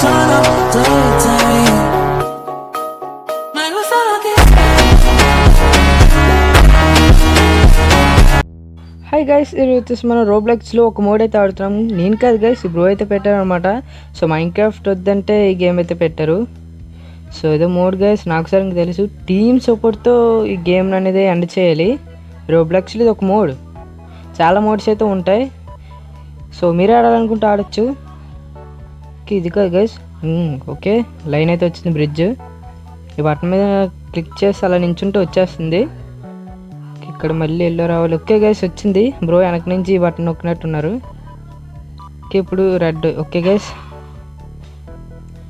son of the day. Me gusta lo que hi guys, ఈరోజు వచ్చేసి మనం రోబ్లాక్స్లో ఒక మోడ్ అయితే ఆడుతున్నాం. నేను కాదు గైస్, బ్రో అయితే పెట్టారు అనమాట. సో మైన్క్రాఫ్ట్ వద్దంటే ఈ గేమ్ అయితే పెట్టారు. సో ఇదో మోడ్ గైస్, నాకు సరిగ్గా తెలుసు. టీమ్ సపోర్ట్తో ఈ గేమ్ అనేది ఎండ్ చేయాలి. రోబ్లాక్స్లో ఇది ఒక మోడ్, చాలా మోడ్స్ అయితే ఉంటాయి. సో మీరే ఆడాలనుకుంటే ఆడచ్చు. ఇది కాదు గైస్. ఓకే, లైన్ అయితే వచ్చింది, బ్రిడ్జ్. ఈ బటన్ మీద క్లిక్ చేసి అలా నించుంటే వచ్చేస్తుంది. ఇక్కడ మళ్ళీ ఎల్లో రావాలి. ఓకే గైస్, వచ్చింది. బ్రో వెనక నుంచి ఈ బటన్ నొక్కినట్టున్నారు. ఓకే, ఇప్పుడు red. Okay guys,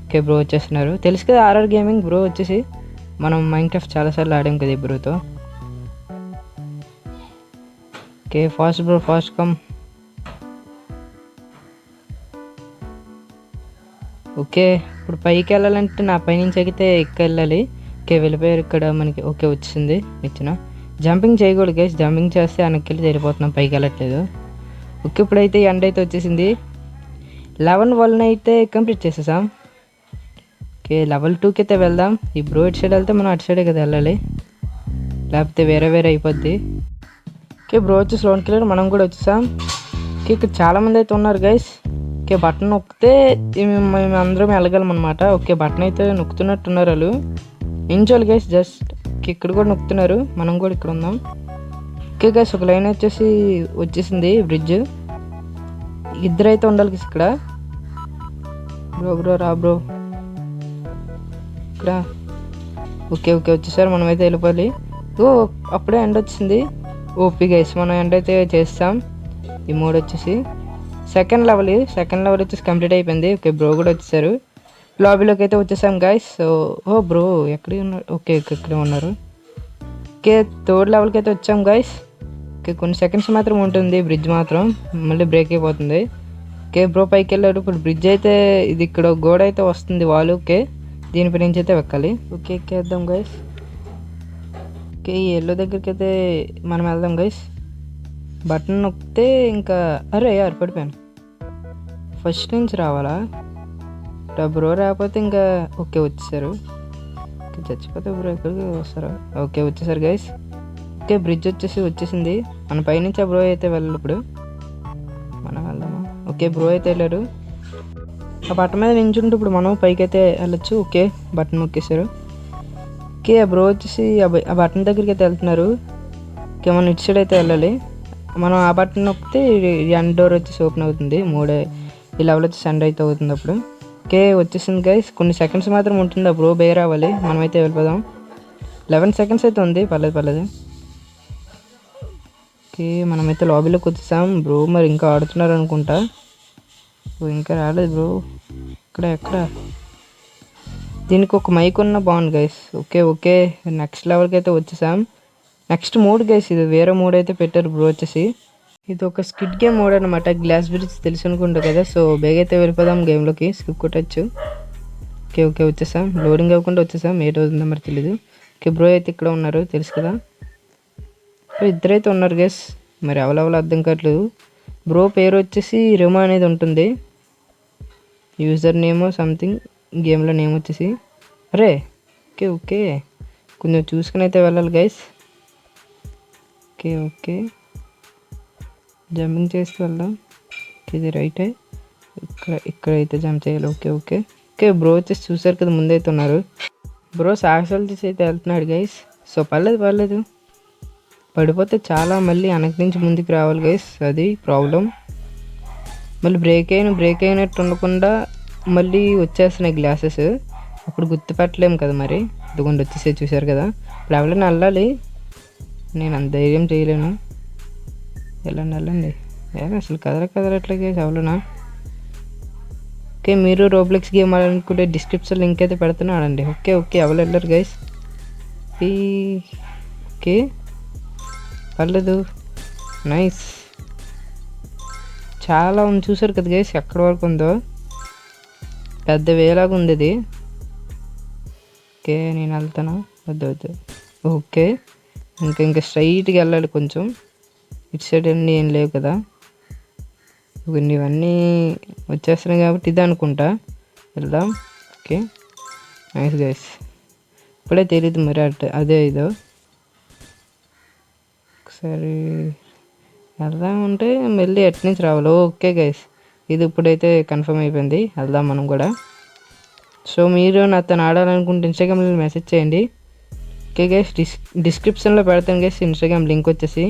okay bro వచ్చేస్తున్నారు. తెలుసు కదా ఆర్ఆర్ గేమింగ్. బ్రో వచ్చేసి మనం మైన్క్రాఫ్ట్ చాలాసార్లు ఆడాం కదా ఈ బ్రోతో. Okay, fast bro, fast come. Okay, ఇప్పుడు పైకి వెళ్ళాలంటే నా పైనుంచి ఎక్కితే వెళ్ళాలి. ఓకే, వెళ్ళిపోయారు ఇక్కడ మనకి. ఓకే, వచ్చింది ఇచ్చిన. జంపింగ్ చేయకూడదు గైస్, జంపింగ్ చేస్తే వెనక్కి వెళ్ళి వెళ్ళిపోతున్నాం, పైకి వెళ్ళట్లేదు. ఓకే, ఇప్పుడైతే ఎండ్ అయితే వచ్చేసింది. 11 అయితే కంప్లీట్ చేసేసాం. ఓకే, లెవెల్ 2కి అయితే వెళ్దాం. ఈ బ్రో ఇటు సైడ్ వెళ్తే మనం అటు సైడే కదా వెళ్ళాలి, లేకపోతే వేరే వేరే అయిపోద్ది. ఓకే, బ్రో వచ్చేసి లోన్కి వెళ్ళారు, మనం కూడా వచ్చేసాం. ఓకే, ఇక్కడ చాలామంది అయితే ఉన్నారు గైస్. ఓకే, బటన్ నొక్కితే మేము అందరం వెళ్ళగలం అనమాట. ఓకే, బటన్ అయితే నొక్కుతున్నట్టున్నారు వాళ్ళు. నించోళ్ళు గైస్, జస్ట్ ఇక్కడ కూడా నొక్కుతున్నారు, మనం కూడా ఇక్కడ ఉందాం. ఓకే గైస్, ఒక లైన్ వచ్చేసింది బ్రిడ్జ్. ఇద్దరైతే ఉండాలి గైస్ ఇక్కడ. బ్రో బ్రో రా బ్రో ఇక్కడ. ఓకే ఓకే వచ్చేసారు, మనమైతే వెళ్ళిపోవాలి. ఓ అప్పుడే ఎండ్ వచ్చింది. ఓపీ గైస్, మనం ఎండ్ అయితే చేస్తాం. ఈ మోడ్ వచ్చేసి సెకండ్ లెవెల్ వచ్చేసి కంప్లీట్ అయిపోయింది. ఓకే, బ్రో కూడా వచ్చేసారు. లాబీలోకి అయితే వచ్చేసాం గైస్. సో ఓ బ్రో ఎక్కడ ఉన్నారు? ఓకే, ఇక్కడే ఉన్నారు. ఓకే, థర్డ్ లెవెల్కి అయితే వచ్చాం గైస్. ఓకే, కొన్ని సెకండ్స్ మాత్రం ఉంటుంది బ్రిడ్జ్ మాత్రం, మళ్ళీ బ్రేక్ అయిపోతుంది. ఓకే, బ్రో పైకి వెళ్ళారు. ఇప్పుడు బ్రిడ్జ్ అయితే ఇది ఇక్కడ గోడ అయితే వస్తుంది, వాళ్ళు. ఓకే, దీనిపై నుంచి అయితే ఎక్కాలి. ఓకే, ఎక్కేద్దాం గైస్. ఓకే, ఈ ఎల్లో దగ్గరికి అయితే మనం వెళ్దాం గైస్. బటన్ నొక్కితే ఇంకా అరే యార్ పడిపోయాను. ఫస్ట్ నుంచి రావాలా? బ్రో రాకపోతే ఇంకా ఓకే వచ్చేసారు. ఓకే, చచ్చిపోతే బ్రో ఎక్కడికి వస్తారా? ఓకే, వచ్చేసారు గైస్. ఓకే, బ్రిడ్జ్ వచ్చేసింది. మన పైనుంచి ఆ బ్రో అయితే వెళ్ళాలి. ఇప్పుడు మనం వెళ్దామా? ఓకే, బ్రో అయితే వెళ్ళారు. ఆ బటన్ మీద నించుంటే ఇప్పుడు మనం పైకి అయితే వెళ్ళచ్చు. ఓకే, బటన్ నొక్కేసారు. ఓకే, ఆ బ్రో వచ్చేసి ఆ బటన్ దగ్గరికి అయితే వెళ్తున్నారు. ఓకే, మనం ఇటు సైడ్ అయితే వెళ్ళాలి. మనం ఆ బటన్ నొక్కితే ఎండ్ డోర్ వచ్చేసి ఓపెన్ అవుతుంది. ఈ లెవెల్ వచ్చేసి ఎండ్ అయితే అవుతుంది అప్పుడు. ఓకే, వచ్చేసింది గైస్. కొన్ని సెకండ్స్ మాత్రం ఉంటుంది, ఆ బ్రో బే రావాలి. మనమైతే వెళ్ళిపోదాం. 11 సెకండ్స్ అయితే ఉంది, పర్లేదు. ఓకే, మనమైతే లాబీలోకి వచ్చేసాం. బ్రో మరి ఇంకా ఆడుతున్నారు అనుకుంటా. ఇంకా రాలేదు బ్రో. ఎక్కడ దీనికి ఒక మైక్ ఉన్న బాగుంది గైస్. ఓకే, నెక్స్ట్ లెవెల్కి అయితే వచ్చేసాం. నెక్స్ట్ మోడ్ గైస్, ఇది వేరే మోడ్ అయితే పెట్టారు బ్రో వచ్చేసి. ఇది ఒక స్కిడ్ గేమ్ మోడ్ అనమాట. గ్లాస్ బ్రిడ్జ్ తెలుసు అనుకుంటా కదా. సో బేగా అయితే వెళ్ళిపోదాం గేమ్లోకి, స్కిప్ కొట్టచ్చు. ఓకే వచ్చేసాం. లోడింగ్ అవ్వకుండా వచ్చేసాం. ఏటవుతుందో మరి తెలీదు. ఓకే, బ్రో అయితే ఇక్కడ ఉన్నారు, తెలుసు కదా. ఇద్దరైతే ఉన్నారు గైస్, మరి అవలవల అర్థం కావట్లేదు. బ్రో పేరు వచ్చేసి రిమా అనేది ఉంటుంది, యూజర్ నేమ్ సంథింగ్, గేమ్లో నేమ్ వచ్చేసి. అరే ఓకే కొంచెం చూసుకుని అయితే వెళ్ళాలి గైస్. ఓకే జంపింగ్ చేస్తూ వెళ్దాం. ఇది రైటే, ఇక్కడైతే జంప్ చేయాలి. ఓకే బ్రో వచ్చేసి చూసారు కదా, ముందైతే ఉన్నారు. బ్రో సాహసాలు తీసి అయితే వెళ్తున్నాడు గైస్. సో పర్లేదు, పడిపోతే చాలా మళ్ళీ వెనక నుంచి ముందుకు రావాలి గైస్, అది ప్రాబ్లం. మళ్ళీ బ్రేక్ అయినట్టు ఉండకుండా మళ్ళీ వచ్చేస్తున్నాయి గ్లాసెస్, అప్పుడు గుర్తుపట్టలేము కదా. మరి ఇదిగోండి వచ్చేసి చూసారు కదా. ఇప్పుడు ఎవరైనా వెళ్ళాలి, నేను అంత ధైర్యం చేయలేను. వెళ్ళండి. అసలు కదలట్లేదు గైస్ ఎవరునా. ఓకే, మీరు రోబ్లెక్స్ గేమ్ ఆడాలనుకుంటే డిస్క్రిప్షన్ లింక్ అయితే పెడుతున్నా, ఆడండి. ఓకే ఎవరు వెళ్ళారు గైస్. ఓకే పర్లేదు, నైస్. చాలా ఉంది చూసారు కదా గైస్, ఎక్కడి వరకు ఉందో, పెద్ద వేలాగా ఉంది ఇది. ఓకే, నేను వెళ్తాను. వద్దు. ఓకే, ఇంకా స్ట్రైట్గా వెళ్ళాలి కొంచెం. ఇటు సైడ్ అన్నీ ఏం లేవు కదా, ఇవన్నీ వచ్చేస్తున్నాయి కాబట్టి ఇది అనుకుంటా. వెళ్దాం. Okay nice guys. ఇప్పుడే తెలియదు మరి అదే ఇదో. ఒకసారి వెళ్దాం అంటే మళ్ళీ ఎటు నుంచి రావాలి. ఓకే గైస్, ఇది ఇప్పుడైతే కన్ఫర్మ్ అయిపోయింది. వెళ్దాం మనం కూడా. సో మీరు నాతో ఆడాలనుకుంటే ఇన్స్టాగ్రామ్లో మెసేజ్ చేయండి. ఓకే గైస్, డిస్క్రిప్షన్లో పెడతాను గైస్ ఇన్స్టాగ్రామ్ లింక్ వచ్చేసి.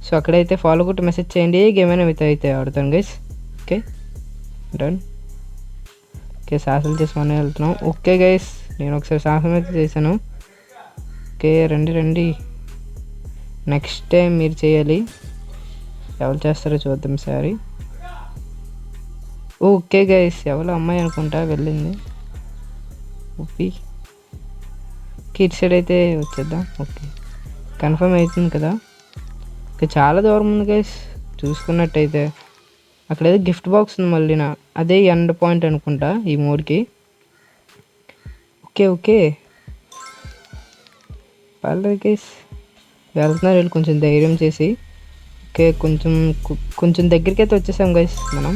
సో అక్కడైతే ఫాలో కొట్టి మెసేజ్ చేయండి. గేమ్ అయినా మీతో అయితే ఆడుతాను గైస్. Okay done. ఓకే సాహసాలు చేసి మనం వెళ్తున్నాం. ఓకే గైస్, నేను ఒకసారి సాహసం అయితే చేశాను. ఓకే రండి రండి, నెక్స్ట్ టైం మీరు చేయాలి. ఎవరు చేస్తారో చూద్దాం సారి. ఓకే గైస్, ఎవరో అమ్మాయి అనుకుంటా వెళ్ళింది. ఓపి కిడ్ సైడ్ అయితే వచ్చేద్దాం. ఓకే కన్ఫర్మ్ అవుతుంది కదా. ఓకే చాలా దూరం ఉంది గైస్. చూసుకున్నట్టయితే అక్కడ ఏదో గిఫ్ట్ బాక్స్ ఉంది మళ్ళీ అదే ఎండ్ పాయింట్ అనుకుంటా ఈ మోడ్కి. ఓకే ఓకే పర్లేదు గైస్, వెళ్తున్నారు వీళ్ళు కొంచెం ధైర్యం చేసి. ఓకే కొంచెం దగ్గరికి అయితే వచ్చేసాం గైస్ మనం.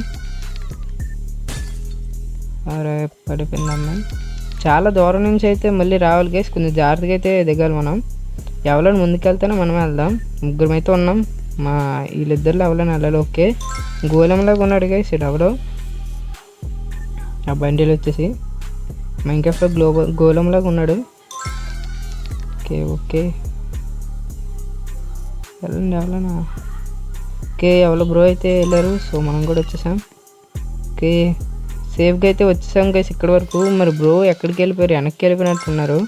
అరే పడిపోయింది అమ్మాయి. చాలా దూరం నుంచి అయితే మళ్ళీ రావాలి గైస్, కొంచెం జాగ్రత్తగా అయితే దిగాలి మనం. ఎవరైనా ముందుకెళ్తేనే మనమే వెళ్దాం. ముగ్గురం అయితే ఉన్నాం, మా వీళ్ళిద్దరిలో ఎవరైనా వెళ్ళాలి. ఓకే గోళంలాగా ఉన్నాడు గైస్ ఇది ఎవరో. ఆ బండిలో వచ్చేసి మైన్క్రాఫ్ట్లో గోళంలాగా ఉన్నాడు. ఓకే ఓకే వెళ్ళండి ఎవరైనా. ఓకే ఎవరో బ్రో అయితే వెళ్ళారు. సో మనం కూడా వచ్చేసాం. ఓకే సేఫ్గా అయితే వచ్చేసాం గైస్ ఇక్కడ వరకు. మరి బ్రో ఎక్కడికి వెళ్ళిపోయారు, వెనక్కి వెళ్ళిపోయినట్టున్నారు.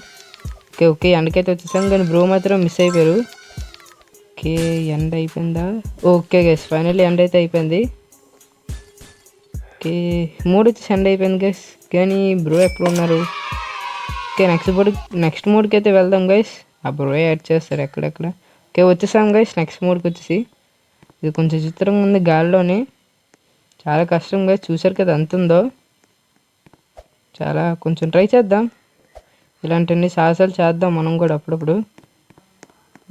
ఓకే ఓకే ఎండకైతే వచ్చేసాం, కానీ బ్రో మాత్రం మిస్ అయిపోయారు. ఓకే ఎండ్ అయిపోయిందా. ఓకే గైస్ ఫైనల్లీ ఎండ్ అయితే అయిపోయింది. ఓకే 3 వచ్చేసి ఎండ్ అయిపోయింది గైస్, కానీ బ్రో ఎక్కడ ఉన్నారు. ఓకే నెక్స్ట్ మోడ్కి అయితే వెళ్దాం గైస్. ఆ బ్రో యాడ్ చేస్తారు ఎక్కడెక్కడ. ఓకే వచ్చేసాం గైస్ నెక్స్ట్ మోడ్కి వచ్చేసి. ఇది కొంచెం చిత్రంగా ఉంది గాలిలోని, చాలా కష్టం గైస్. చూసారు కదా ఎంత ఉందో. చాలా కొంచెం ట్రై చేద్దాం, ఇలాంటివన్నీ సాహసాలు చేద్దాం మనం కూడా అప్పుడప్పుడు.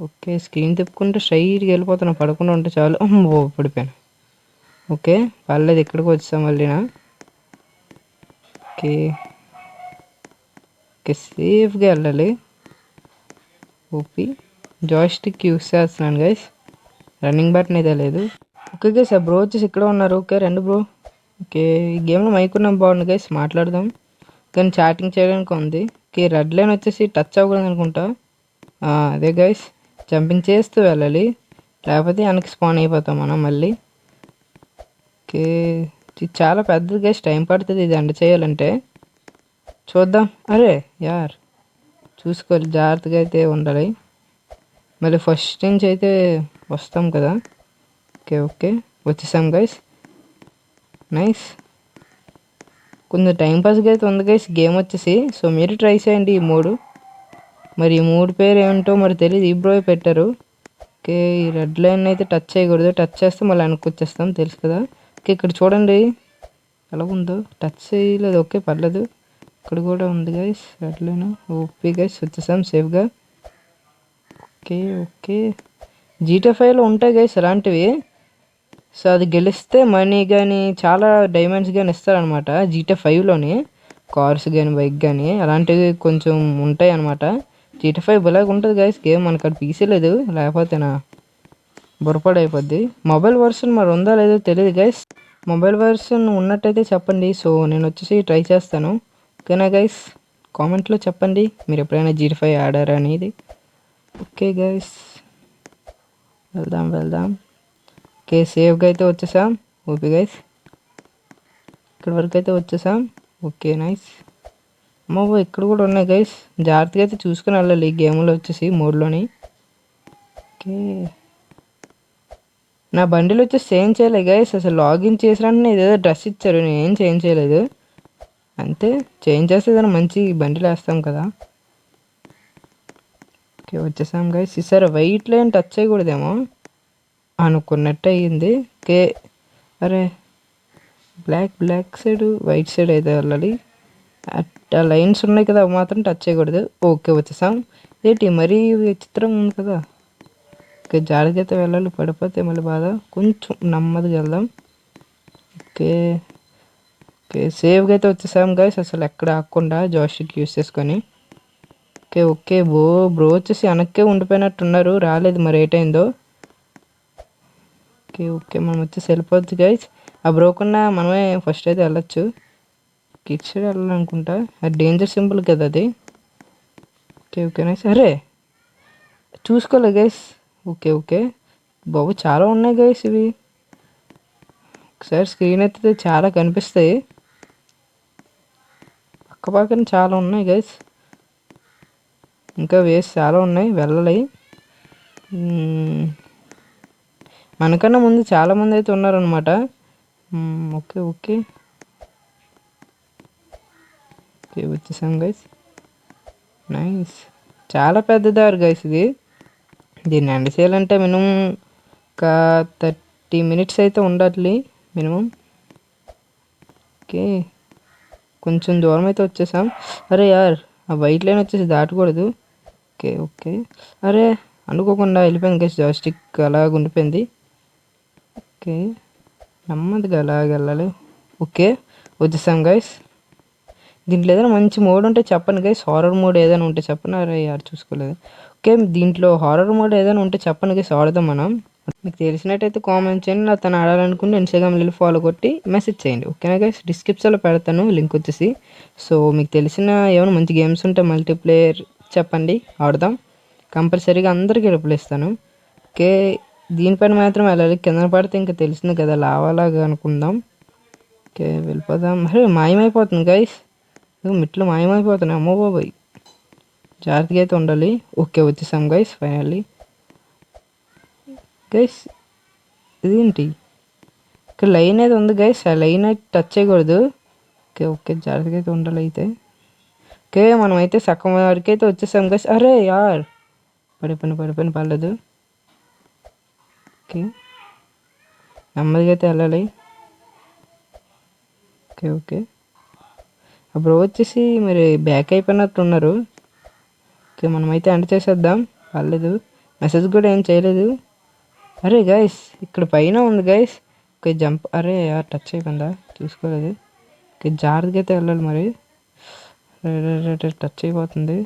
ఓకే స్క్రీన్ తిప్పుకుంటే స్ట్రైట్గా వెళ్ళిపోతున్నా, పడకుండా ఉంటే చాలు. అమ్మో పడిపోయాను. ఓకే పర్లేదు, ఇక్కడికి వచ్చాం మళ్ళీనా. ఓకే ఓకే సేఫ్గా వెళ్ళాలి. ఓపి జాయిస్టిక్ యూస్ చేస్తున్నాను గైస్, రన్నింగ్ బటన్ అయితే లేదు. ఓకే గైస్ ఆ బ్రో వచ్చేసి ఇక్కడ ఉన్నారు. ఓకే రండి బ్రో. ఓకే ఈ గేమ్లో మైక్ ఉన్నాం బాగుంది గైస్, మాట్లాడదాం. కానీ చాటింగ్ చేయడానికి ఉంది. ఓకే రెడ్ లైన్ వచ్చేసి టచ్ అవ్వకూడదు అనుకుంటా. అదే గైస్ జంపింగ్ చేస్తూ వెళ్ళాలి, లేకపోతే వెనక్కి స్పాన్ అయిపోతాం మనం మళ్ళీ. ఓకే ఇది చాలా పెద్దది గైస్, టైం పడుతుంది ఇది ఎండ్ చేయాలంటే. చూద్దాం. అరే యార్ చూసుకోవాలి, జాగ్రత్తగా అయితే ఉండాలి. మళ్ళీ ఫస్ట్ నుంచి అయితే వస్తాం కదా. ఓకే ఓకే వచ్చేసాం గైస్, నైస్. కొంచెం టైంపాస్గా అయితే ఉంది గైస్ గేమ్ వచ్చేసి. సో మీరు ట్రై చేయండి ఈ మూడు. మరి ఈ మూడు పేరు ఏమిటో మరి తెలియదు, ఈ బ్రో పెట్టారు. ఓకే ఈ రెడ్ లైన్ అయితే టచ్ చేయకూడదు, టచ్ చేస్తే మళ్ళీ వెనక్కి వచ్చేస్తాం తెలుసు కదా. ఓకే ఇక్కడ చూడండి ఎలా ఉందో, టచ్ చేయలేదు. ఓకే పర్లేదు, ఇక్కడ కూడా ఉంది guys red line. Okay guys వచ్చేసాం సేఫ్గా. ఓకే ఓకే GTA 5లో ఉంటాయి గైస్ అలాంటివి. సో అది గెలిస్తే మనీ కానీ చాలా డైమండ్స్ కానీ ఇస్తారనమాట. GTA 5లోని కార్స్ కానీ బైక్ కానీ అలాంటివి కొంచెం ఉంటాయి అనమాట. GTA 5 బలాగా ఉంటుంది గైస్ గేమ్. మనకు అక్కడ పీసీ లేదు, లేకపోతేనా బొరపాడు అయిపోద్ది. మొబైల్ వర్షన్ మరి ఉందా లేదో తెలియదు గైస్, మొబైల్ వర్షన్ ఉన్నట్టయితే చెప్పండి. సో నేను వచ్చేసి ట్రై చేస్తాను. ఓకేనా గైస్, కామెంట్లో చెప్పండి మీరు ఎప్పుడైనా GTA 5 ఆడారా అనేది. ఓకే గైస్ వెళ్దాం. ఓకే సేఫ్గా అయితే వచ్చేసాం. ఓకే గైస్ ఇక్కడ వరకు అయితే వచ్చేసాం. Okay nice. అమ్మో ఇక్కడ కూడా ఉన్నాయి గైస్, జాగ్రత్తగా అయితే చూసుకుని వెళ్ళాలి ఈ గేమ్లో వచ్చేసి మోడ్లోని. ఓకే నా బండిలో వచ్చేసి చేంజ్ చేయలేదు గైస్, అసలు లాగిన్ చేసినట్టు ఇదేదో డ్రెస్ ఇచ్చారు, నేను ఏం చేంజ్ చేయలేదు. అంతే చేంజ్ చేస్తే ఏదైనా మంచి బండిలో వేస్తాం కదా. ఓకే వచ్చేసాం గైస్. ఈసారి వైట్ లైన్ టచ్ చేయకూడదేమో అనుకున్నట్టు అయ్యింది. ఓకే అరే బ్లాక్ సైడ్ వైట్ సైడ్ అయితే వెళ్ళాలి. ఆ లైన్స్ ఉన్నాయి కదా అవి మాత్రం టచ్ చేయకూడదు. ఓకే వచ్చేసాం. ఏంటి మరీ చిత్రం ఉంది కదా. ఓకే జాగ్రత్త వెళ్ళాలి, పడిపోతే మళ్ళీ బాధ. కొంచెం నెమ్మదిగా వెళ్దాం. ఓకే ఓకే సేవ్గా అయితే వచ్చేసాం గైస్, అసలు ఎక్కడ ఆగకుండా జాయిస్టిక్ యూస్ చేసుకొని. ఓకే ఓకే బ్రో వచ్చేసి వెనక్కే ఉండిపోయినట్టున్నారు, రాలేదు మరి ఏటైందో. ఓకే ఓకే మనం వచ్చేసి వెళ్ళిపోద్ది గైస్, ఆ బ్రో కన్నా మనమే ఫస్ట్ అయితే వెళ్ళొచ్చు. కిట్ సైడ్ వెళ్ళాలనుకుంటా, అది డేంజర్ సింబల్ కదా అది. ఓకే ఓకేనా సరే చూసుకోలే గైస్. ఓకే ఓకే బాబు చాలా ఉన్నాయి గైస్ ఇవి, ఒకసారి స్క్రీన్ ఎత్తితే చాలా కనిపిస్తాయి, పక్క పక్కన చాలా ఉన్నాయి గైస్, ఇంకా వేసి చాలా ఉన్నాయి వెళ్ళాలి. మనకన్నా ముందు చాలామంది అయితే ఉన్నారనమాట. ఓకే ఓకే ఓకే వచ్చేసాం గైస్, నైస్. చాలా పెద్ద దారి గైస్ ఇది, దీన్ని ఎండ్ చేయాలంటే మినిమం ఒక 30 minutes అయితే ఉండాలి మినిమం. ఓకే కొంచెం దూరం అయితే వచ్చేసాం. అరే యార్ ఆ వైట్ లైన్ వచ్చేసి దాటకూడదు. ఓకే ఓకే అరే అనుకోకుండా వెళ్ళిపోయింది గైస్, జాయిస్టిక్ అలాగ ఉండిపోయింది. ఓకే నెమ్మదిగా అలాగ వెళ్ళాలి. ఓకే వచ్చేసాం గైస్, దీంట్లో ఏదైనా మంచి మోడ్ ఉంటే చెప్పండి గైస్, హారర్ మోడ్ ఏదైనా ఉంటే చెప్పండి. అరే యార్ చూసుకోలేదు. ఓకే దీంట్లో హారర్ మోడ్ ఏదైనా ఉంటే చెప్పండి గైస్, ఆడదాం మనం. మీకు తెలిసినట్టయితే కామెంట్ చేయండి, నా తను ఆడాలనుకుంటే ఇన్స్టాగ్రామ్ లింక్ ఫాలో కొట్టి మెసేజ్ చేయండి. ఓకేనా గైస్, డిస్క్రిప్షన్లో పెడతాను లింక్ వచ్చేసి. సో మీకు తెలిసిన ఏమైనా మంచి గేమ్స్ ఉంటే మల్టీప్లేయర్ చెప్పండి, ఆడదాం. కంపల్సరీగా అందరికీ రిప్లై ఇస్తాను. ఓకే దీనిపైన మాత్రం వెళ్ళాలి, కింద పడితే ఇంకా తెలిసింది కదా లావాలాగా అనుకుందాం. ఓకే వెళ్ళిపోదాం. అరే మాయమైపోతుంది గైస్, మెట్లు మాయమైపోతున్నాయి, అమ్మో బాబాయ్ జాగ్రత్తగా అయితే ఉండాలి. ఓకే వచ్చేసాం గైస్ ఫైనల్లీ. గైస్ ఇదేంటి ఇక్కడ లైన్ అయితే ఉంది గైస్, ఆ లైన్ అయితే టచ్ చేయకూడదు. ఓకే ఓకే జాగ్రత్తగా అయితే ఉండాలి అయితే. ఓకే మనం అయితే సగం వరకు అయితే వచ్చేసాం గైస్. అరే యార్ పడిపోయిన పర్లేదు. ఓకే నెమ్మదిగా అయితే వెళ్ళాలి. ఓకే ఓకే ఆ బ్రో వచ్చేసి మరి బ్యాక్ అయిపోయినట్టు ఉన్నారు. ఓకే మనమైతే ఎండ్ చేసేద్దాం, పర్లేదు. మెసేజ్ కూడా ఏం చేయలేదు. అరే గైస్ ఇక్కడ పైన ఉంది గైస్. ఓకే జంప్, అరే టచ్ అయిపోయిందా చూసుకోలేదు. ఓకే జాగ్రత్తగా అయితే వెళ్ళాలి మరి, టచ్ అయిపోతుంది.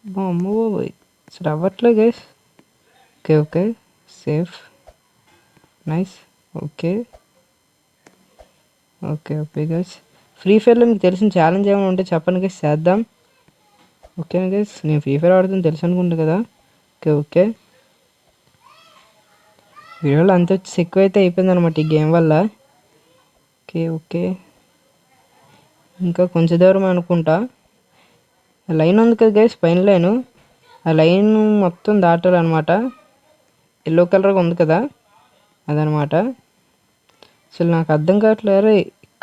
అమ్మో బాబోయ్ అసలు అవ్వట్లేదు guys. Okay okay safe nice. Okay okay okay guys free ఫైర్లో మీకు తెలిసిన ఛాలెంజ్ ఏమైనా ఉంటే చెప్పండి గైస్, చేద్దాం. ఓకేనా గైస్ నేను ఫ్రీ ఫైర్ ఆడుతుంది తెలుసు అనుకుంటా కదా. ఓకే ఓకే వీడియోలో అంత వచ్చి ఎక్కువైతే అయిపోయింది అనమాట ఈ గేమ్ వల్ల. ఓకే ఓకే ఇంకా కొంచెం దూరం అనుకుంటా, లైన్ ఉంది కదా గైస్ పైన లైను, ఆ లైన్ మొత్తం దాటాలన్నమాట. ఎల్లో కలర్గా ఉంది కదా అదనమాట. అసలు నాకు అర్థం కావట్లేదు, అరే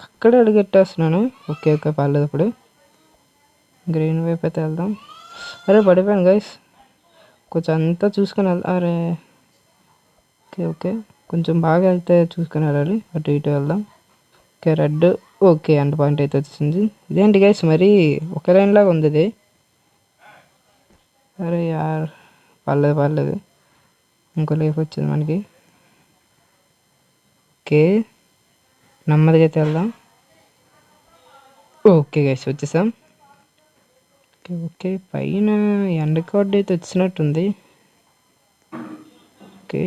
అక్కడే అడుగెట్టేస్తున్నాను. ఓకే ఓకే పర్లేదు, ఇప్పుడు గ్రీన్ వైపు అయితే వెళ్దాం. అరే పడిపోయాను గైస్, కొంచెం అంతా చూసుకొని అరే ఓకే ఓకే కొంచెం బాగా వెళ్తే చూసుకొని వెళ్ళాలి, అటు ఇటు వెళ్దాం. Okay red, okay end point అయితే వచ్చింది. ఇదేంటి గైస్ మరి ఒక లైన్ లాగా ఉంది ఇది. అరే యార్ పర్లేదు ఇంకో లైఫ్ వచ్చింది మనకి. ఓకే నెమ్మదిగా అయితే వెళ్దాం. ఓకే గైస్ వచ్చేసాం. ఓకే ఓకే పైన ఎండ్ కార్డ్ అయితే వచ్చినట్టుంది. ఓకే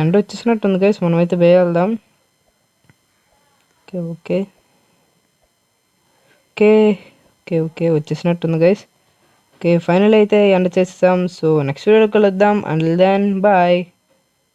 ఎండ వచ్చేసినట్టుంది గైస్, మనమైతే బే వెళ్దాం. Okay okay okay okay okay వచ్చేసినట్టుంది గైస్. ఓకే ఫైనల్ అయితే ఎండ్ చేస్తాం. సో నెక్స్ట్ వీడియో కలుద్దాం, అంటిల్ దెన్ బాయ్.